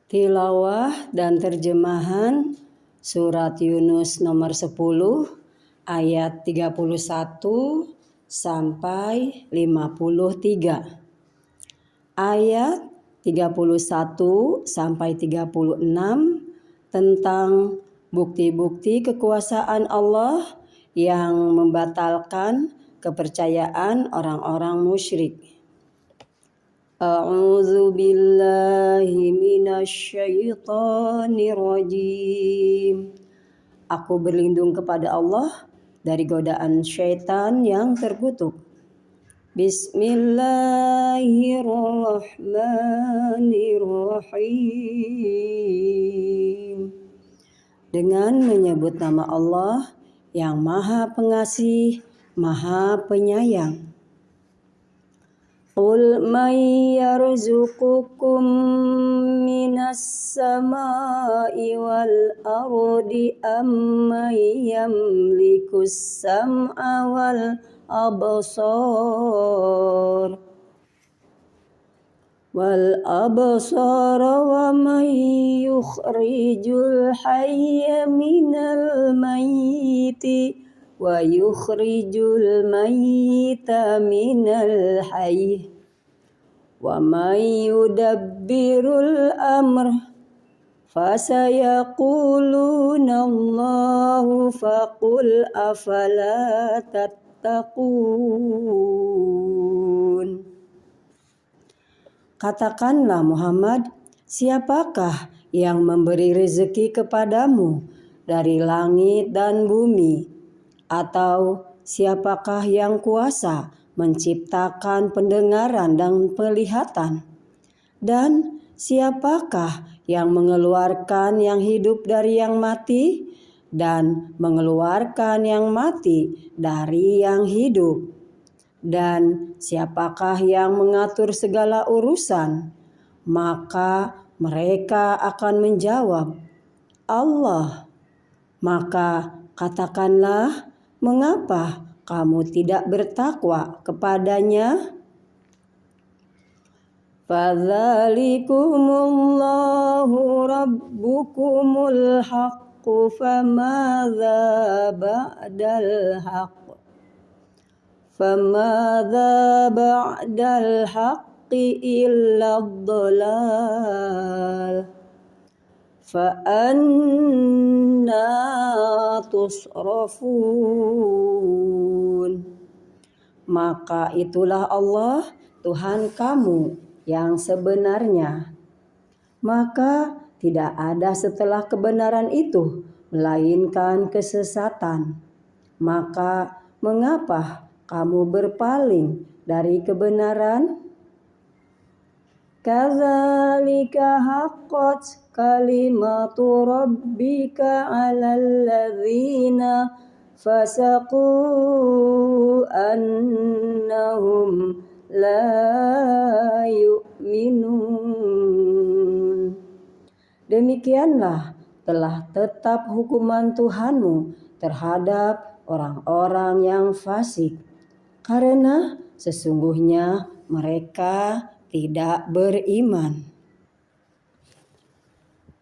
Tilawah dan terjemahan Surat Yunus nomor 10 ayat 31 sampai 53. Ayat 31 sampai 36 tentang bukti-bukti kekuasaan Allah yang membatalkan kepercayaan orang-orang musyrik. A'udzu billahi minasyaitonir rajim. Aku berlindung kepada Allah dari godaan syaitan yang terkutuk. Bismillahirrahmanirrahim. Dengan menyebut nama Allah yang Maha Pengasih, Maha Penyayang. Qul man yarzuqukum minas samai wal ardi amman yamlikus sam'a wal absar wa man yukhrijul hayya minal mayyiti wa yukhrijul mayyita minal hayy wa may yudabbirul amr fasayaquluna Allahu faqul afala tattaqun. Katakanlah Muhammad, siapakah yang memberi rezeki kepadamu dari langit dan bumi? Atau siapakah yang kuasa menciptakan pendengaran dan penglihatan? Dan siapakah yang mengeluarkan yang hidup dari yang mati dan mengeluarkan yang mati dari yang hidup? Dan siapakah yang mengatur segala urusan? Maka mereka akan menjawab, Allah. Maka katakanlah, mengapa kamu tidak bertakwa kepadanya? Fadzalikumullahu rabbukumul haqqu famadza ba'dal haqq ba'dal haqqi illa dhalal fa'anna tusrafun. Maka itulah Allah Tuhan kamu yang sebenarnya. Maka tidak ada setelah kebenaran itu melainkan kesesatan. Maka mengapa kamu berpaling dari kebenaran? Kadzalika haqqat kalimatu rabbika 'alal ladzina fasaqu annahum la yu'minun. Demikianlah telah tetap hukuman Tuhanmu terhadap orang-orang yang fasik, karena sesungguhnya mereka tidak beriman.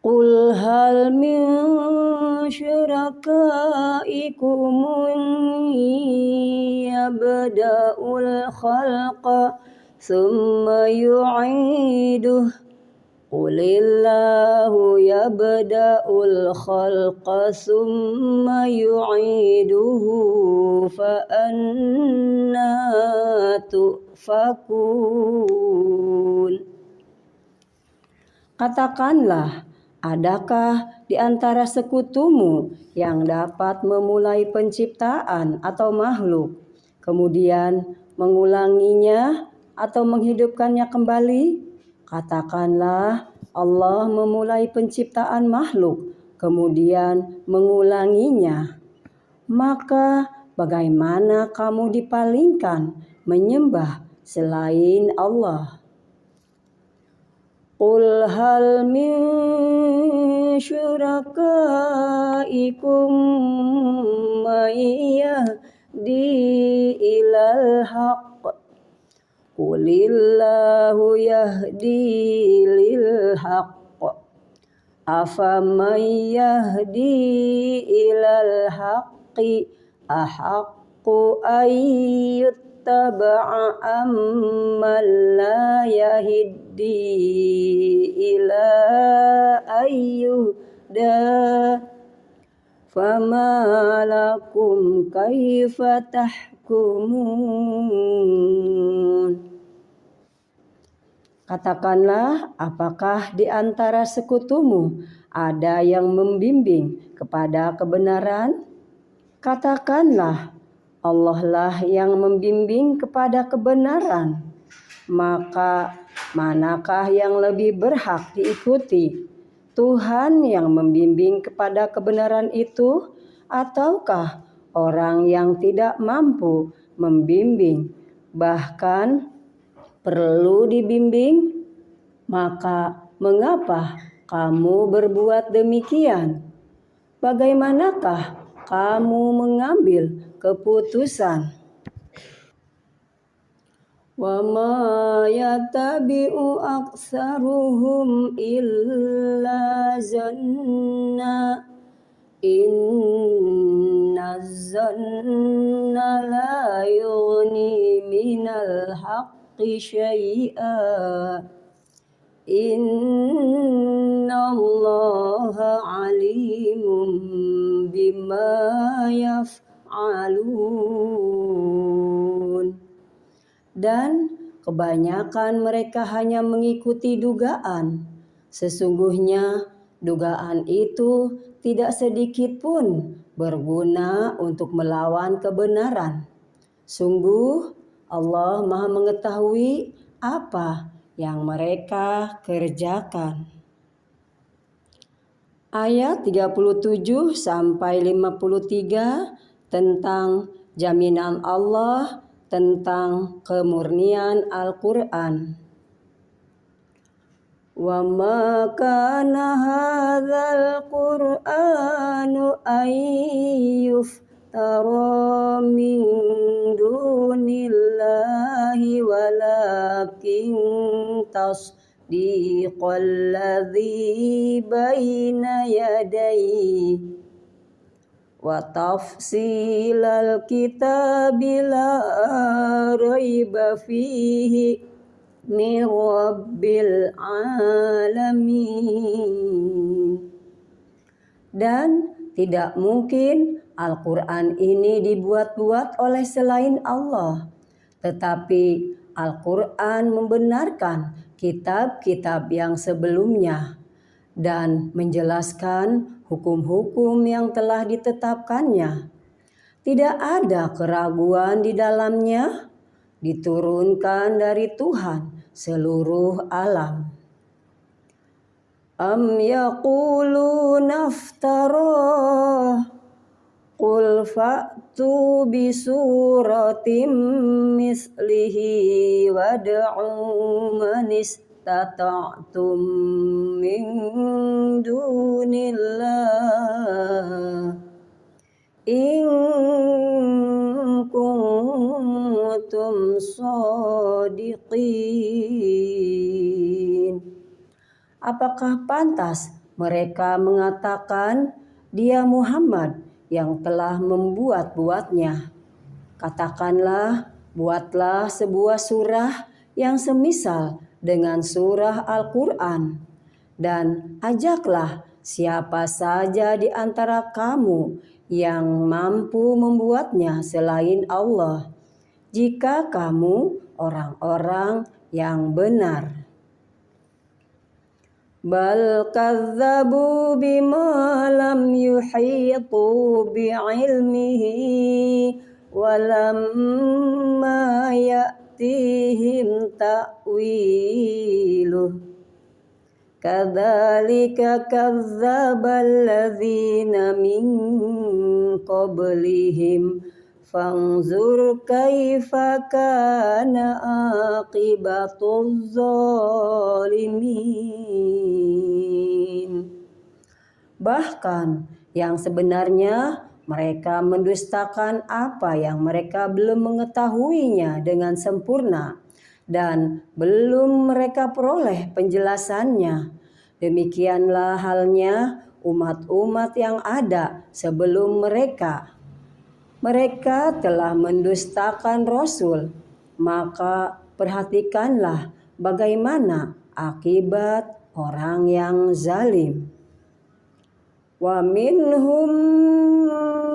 Qul hal min syurakaikum yabda'ul khalqa thumma yu'iduh. Qulillahu yabda'ul khalqa thumma yu'iduhu fa anna tu'fakun. Katakanlah, adakah di antara sekutumu yang dapat memulai penciptaan atau makhluk, kemudian mengulanginya atau menghidupkannya kembali? Katakanlah, Allah memulai penciptaan makhluk, kemudian mengulanginya. Maka bagaimana kamu dipalingkan menyembah selain Allah? Qul hal min syurakaikum may yahdi ilal haqq. Qulillahu yahdi lil haqq. afaman yahdi ilal haqqi ahaqqu ayyuttaba'a amman la yahdi ila ayyuhda fama lakum kaifa tahkumun. Katakanlah, apakah di antara sekutumu ada yang membimbing kepada kebenaran? Katakanlah, Allah lah yang membimbing kepada kebenaran. Maka manakah yang lebih berhak diikuti? Tuhan yang membimbing kepada kebenaran itu, ataukah orang yang tidak mampu membimbing, bahkan perlu dibimbing? Maka mengapa kamu berbuat demikian? Bagaimanakah kamu mengambil keputusan? Wa ma yatabi'u aktsaruhum illa zanna inna zanna la yughni minal haqqi syai'a innallaha alimun bima yaf'alun. Dan kebanyakan mereka hanya mengikuti dugaan. Sesungguhnya dugaan itu tidak sedikit pun berguna untuk melawan kebenaran. Sungguh Allah Maha mengetahui apa yang mereka kerjakan. Ayat 37 sampai 53 tentang jaminan Allah tentang kemurnian Al-Quran. Wa ma kana hadzal Qur'anu ayyuftara min dunillahi walakin tasdiqal ladzi baina yadayhi wa tafsilal kitabi la raiba fihi min rabbil alamin. Dan tidak mungkin Al-Quran ini dibuat-buat oleh selain Allah, tetapi Al-Quran membenarkan kitab-kitab yang sebelumnya dan menjelaskan hukum-hukum yang telah ditetapkannya. Tidak ada keraguan di dalamnya, diturunkan dari Tuhan seluruh alam. Am yaquluna iftarah qul fa'tu bi suratim mislihi wad'u man istata'tum min dunillah in kuntum shadiqin. Apakah pantas mereka mengatakan dia Muhammad yang telah membuat-buatnya? Katakanlah, buatlah sebuah surah yang semisal dengan surah Al-Quran, dan ajaklah siapa saja di antara kamu yang mampu membuatnya selain Allah, jika kamu orang-orang yang benar. Bal kadzabu bima lam yuhitu bi'ilmihi walamma ya'tihim ta'wiluh kadzalika kadzdzabal ladzina min qablihim fanzur kaifa kana aqibatuz zalimin. Bahkan yang sebenarnya mereka mendustakan apa yang mereka belum mengetahuinya dengan sempurna dan belum mereka peroleh penjelasannya. Demikianlah halnya umat-umat yang ada sebelum mereka. Mereka telah mendustakan Rasul, maka perhatikanlah bagaimana akibat orang yang zalim. Wa minhum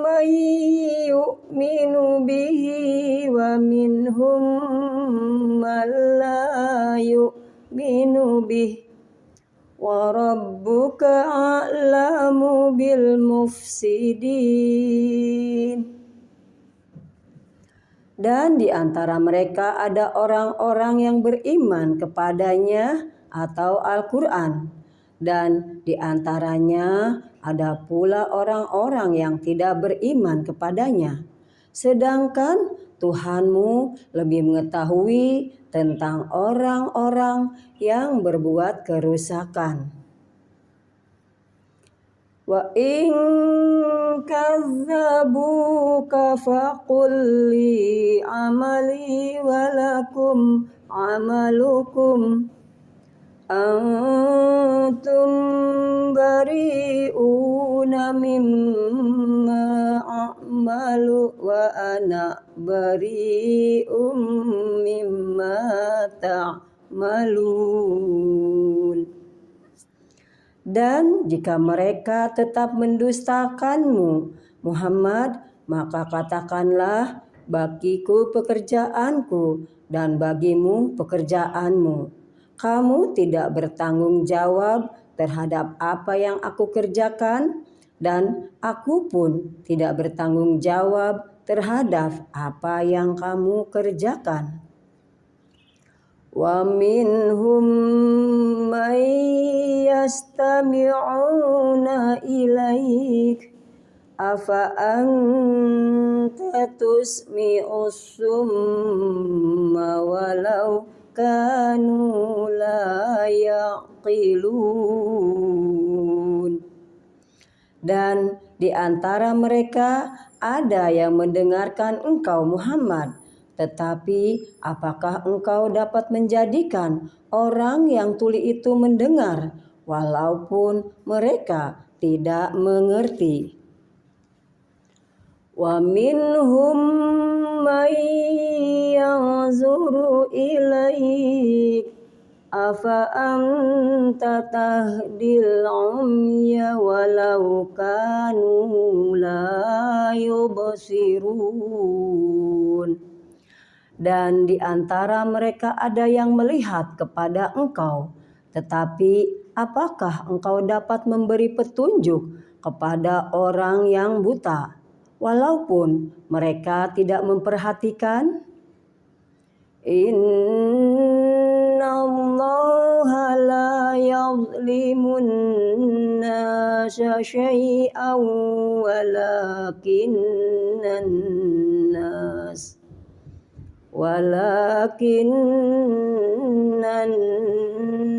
may yu'minu bihi wa minhum man la yu'minu bihi wa rabbuka a'lamu bil mufsidin. Dan di antara mereka ada orang-orang yang beriman kepadanya atau Al-Quran. Dan di antaranya ada pula orang-orang yang tidak beriman kepadanya. Sedangkan Tuhanmu lebih mengetahui tentang orang-orang yang berbuat kerusakan. Wa in kadzabuka faqul li amali wa lakum amalukum antum bari'una mimma a'malu wa ana bari'um mimma ta'malun. Dan jika mereka tetap mendustakanmu, Muhammad, maka katakanlah, bagiku pekerjaanku dan bagimu pekerjaanmu. Kamu tidak bertanggung jawab terhadap apa yang aku kerjakan, dan aku pun tidak bertanggung jawab terhadap apa yang kamu kerjakan. Wa minhum may yastami'una ilaik afa anta tusmi'us summa walau kanu la yaqilun. Dan di antara mereka ada yang mendengarkan engkau Muhammad, tetapi apakah engkau dapat menjadikan orang yang tuli itu mendengar walaupun mereka tidak mengerti? Wa minhum may yanzuru ilaik afa anta tahdil umya walau kanu la yubsirun. Dan di antara mereka ada yang melihat kepada engkau, tetapi apakah engkau dapat memberi petunjuk kepada orang yang buta, walaupun mereka tidak memperhatikan? Innallaha la yadhlimun nasa syai'an walakinnan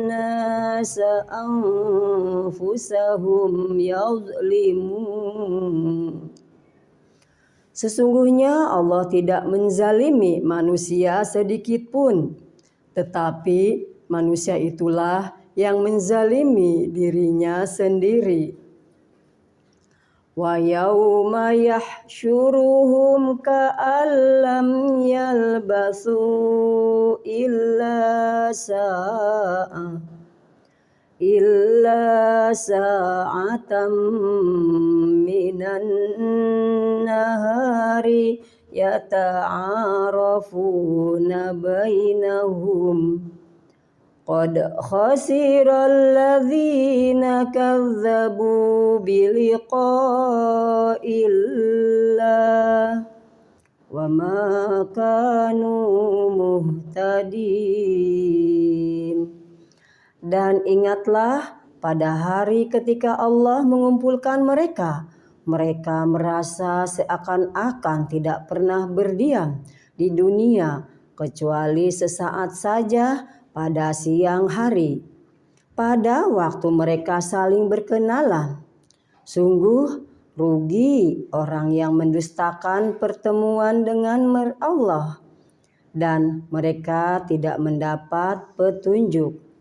nasa anfusahum yadhlimun. Sesungguhnya Allah tidak menzalimi manusia sedikit pun, tetapi manusia itulah yang menzalimi dirinya sendiri. Wa yauma yahsyuruhum ka'allam yalbasu illa sa'atam minan nahari yata'arafuna bainahum qad khasira alladhina kazzabu biliqa'illah wa ma kanu muhtadin. Dan ingatlah pada hari ketika Allah mengumpulkan mereka, mereka merasa seakan-akan tidak pernah berdiam di dunia kecuali sesaat saja pada siang hari, pada waktu mereka saling berkenalan. Sungguh rugi orang yang mendustakan pertemuan dengan Allah, dan mereka tidak mendapat petunjuk.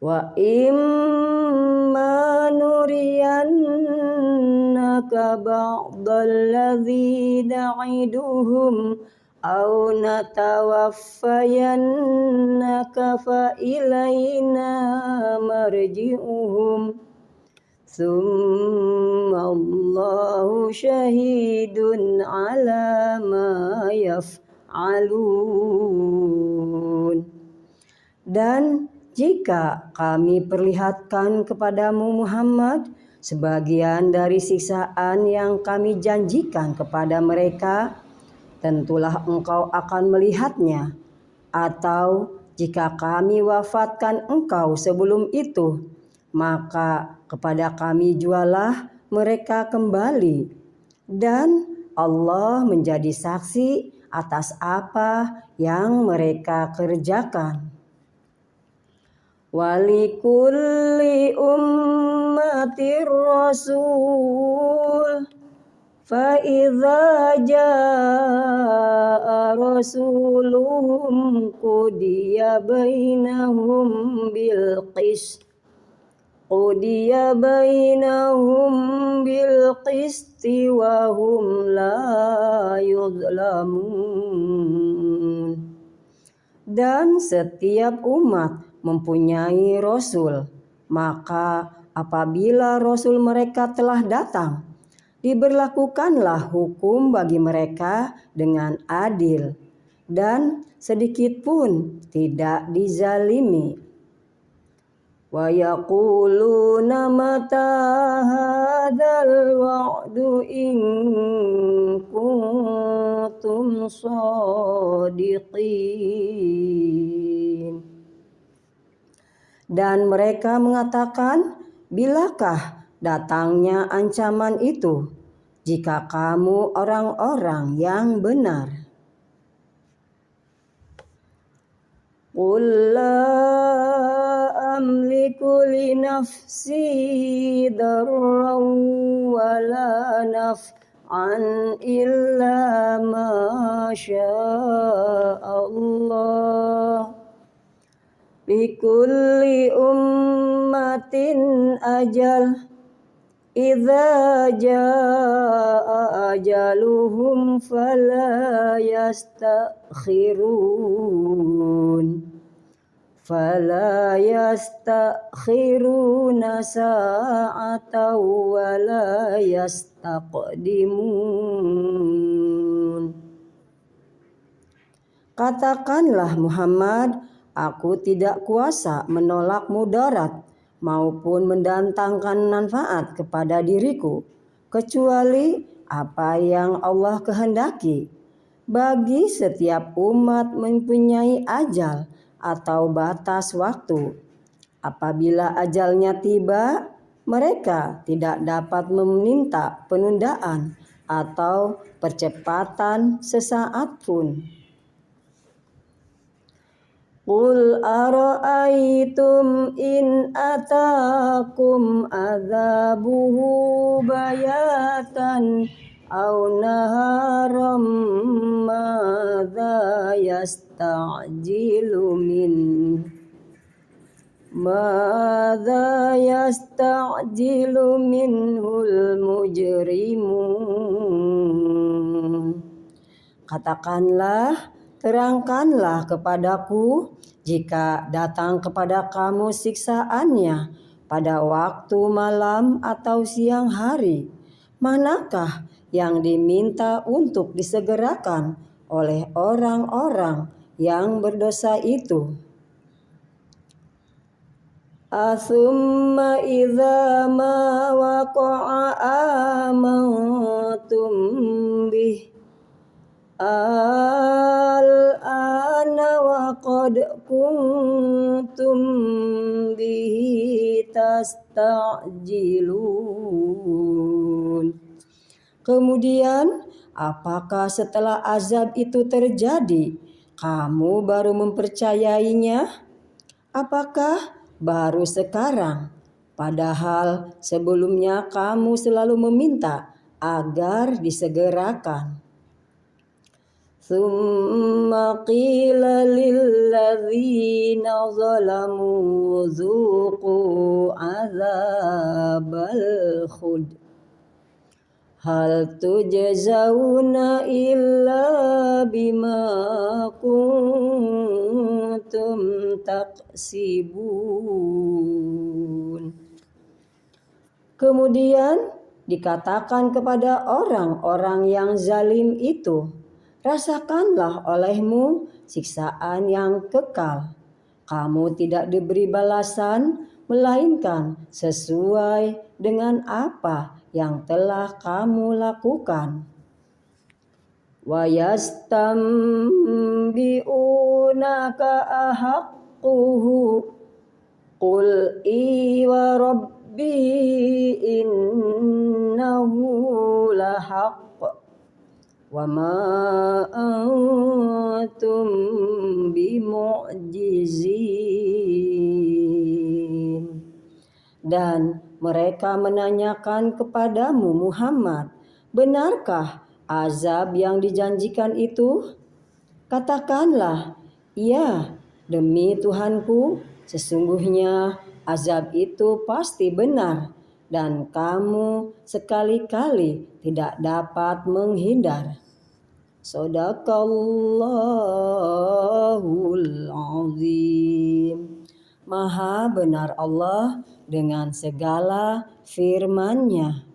Wa imma nuriyannaka ba'dalladzi na'iduhum aw natawaffayannaka fa ilaina marji'uhum thumma Allahu syahidun ala ma yaf'alun. Dan jika kami perlihatkan kepadamu Muhammad sebagian dari siksaan yang kami janjikan kepada mereka, tentulah engkau akan melihatnya. Atau jika kami wafatkan engkau sebelum itu, maka kepada kami jualah mereka kembali. Dan Allah menjadi saksi atas apa yang mereka kerjakan. Walikulli ummatir rasul fa idza jaa rasuluhum qudiya bainahum bil qisti wa hum la yuzlamun. Dan setiap umat mempunyai rasul, maka apabila rasul mereka telah datang, diberlakukanlah hukum bagi mereka dengan adil dan sedikit pun tidak dizalimi. Wa yaquluna mata hadzal wa'du in kuntum shadiqin. Dan mereka mengatakan, bilakah datangnya ancaman itu, jika kamu orang-orang yang benar. Qul la amliku li nafsi darran wa la naf'an illa ma syaa Allah. Likulli ummatin ajal idza jaa ajaluhum fala yastakhiruna sa'atan wa la yastaqdimun. Katakanlah Muhammad, aku tidak kuasa menolak mudarat maupun mendatangkan manfaat kepada diriku, kecuali apa yang Allah kehendaki. Bagi setiap umat mempunyai ajal atau batas waktu. Apabila ajalnya tiba, mereka tidak dapat meminta penundaan atau percepatan sesaat pun. Qul ara'aytum in atakum adzabuhu bayatan aw naharam madza yasta'jilu minhul mujrimun. Katakanlah, terangkanlah kepadaku jika datang kepada kamu siksaannya pada waktu malam atau siang hari. Manakah yang diminta untuk disegerakan oleh orang-orang yang berdosa itu? Atsumma idza ma waqa'a amantum bih al-ana wa qad kuntum bihi tasta'jilun. Kemudian, apakah setelah azab itu terjadi, kamu baru mempercayainya? Apakah baru sekarang, padahal sebelumnya kamu selalu meminta agar disegerakan? Thumma qila lilladzina zalamu dzuqu adzabal khuld hal tujzauna illa bima kuntum taksibun. Kemudian dikatakan kepada orang-orang yang zalim itu, rasakanlah olehmu siksaan yang kekal. Kamu tidak diberi balasan melainkan sesuai dengan apa yang telah kamu lakukan. Wa yastambi'unaka ahaqquhu qul i wa rabbi innahu lahaq wa ma antum bimu'jizin. Dan mereka menanyakan kepadamu Muhammad, benarkah azab yang dijanjikan itu? Katakanlah, iya, demi Tuhanku, sesungguhnya azab itu pasti benar dan kamu sekali-kali tidak dapat menghindar. Shadaqallahul azim. Maha benar Allah dengan segala firman-Nya.